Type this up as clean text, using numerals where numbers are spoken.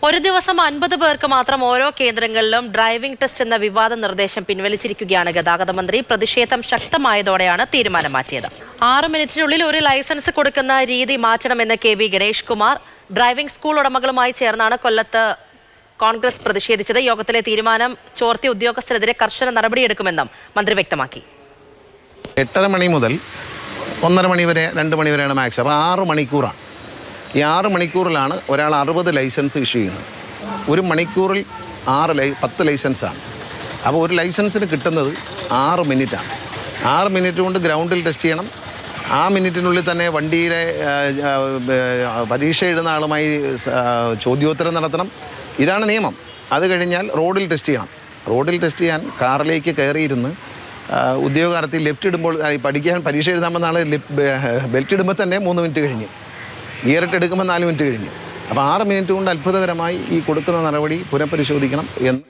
ഒരു ദിവസം 50 പേർക്ക് മാത്രം ഓരോ കേന്ദ്രങ്ങളിലും ഡ്രൈവിംഗ് ടെസ്റ്റ് എന്ന വിവാദ നിർദ്ദേശം പിൻവലിച്ചിരിക്കുകയാണ് ഗതാഗത മന്ത്രി. പ്രതിഷേധം ശക്തമായതോടെയാണ് തീരുമാനം മാറ്റിയത്. 6 മിനിറ്റിനുള്ളിൽ ഒരു ലൈസൻസ് കൊടുക്കുന്ന രീതി മാറ്റണമെന്ന് KV Ganesh Kumar. Driving school ഉടമകളുമായി ചേർന്നാണ് കൊല്ലത്ത് കോൺഗ്രസ് പ്രതിഷേധിച്ചത്. യോഗത്തിലെ തീരുമാനം ചോർത്തിയ ഉദ്യോഗസ്ഥരെതിരെ കർശന നടപടിയെടുക്കുമെന്നും മന്ത്രി വ്യക്തമാക്കി. 8:30 മണി മുതൽ 1:30 മണി വരെ 2 മണി വരെയാണ് മാക്സ്. അപ്പോൾ 6 മണിക്കൂറാണ്. ഈ 6 മണിക്കൂറിലാണ് ഒരാൾ 60 ലൈസൻസ് ഇഷ്യൂ ചെയ്യുന്നത്. ഒരു മണിക്കൂറിൽ 10 ലൈസൻസാണ്. അപ്പോൾ ഒരു ലൈസൻസിന് കിട്ടുന്നത് 6 മിനിറ്റാണ്. 6 മിനിറ്റ് കൊണ്ട് ഗ്രൗണ്ടിൽ ടെസ്റ്റ് ചെയ്യണം. ആ മിനിറ്റിനുള്ളിൽ തന്നെ വണ്ടിയുടെ പരീക്ഷ എഴുതുന്ന ആളുമായി ചോദ്യോത്തരം നടത്തണം. ഇതാണ് നിയമം. അത് കഴിഞ്ഞാൽ റോഡിൽ ടെസ്റ്റ് ചെയ്യണം. റോഡിൽ ടെസ്റ്റ് ചെയ്യാൻ കാറിലേക്ക് കയറിയിരുന്ന് ഉദ്യോഗാർത്ഥി ലെഫ്റ്റ് ഇടുമ്പോൾ പഠിക്കാൻ പരീക്ഷ എഴുതാമെന്ന ആൾ ബെൽറ്റ് ഇടുമ്പോൾ തന്നെ 3 മിനിറ്റ് കഴിഞ്ഞ്, ഗിയറിട്ട് എടുക്കുമ്പോൾ 4 മിനിറ്റ് കഴിഞ്ഞ്. അപ്പോൾ 6 മിനിറ്റ് കൊണ്ട് അത്ഭുതകരമായി ഈ കൊടുക്കുന്ന നടപടി പുനഃപരിശോധിക്കണം എന്ന്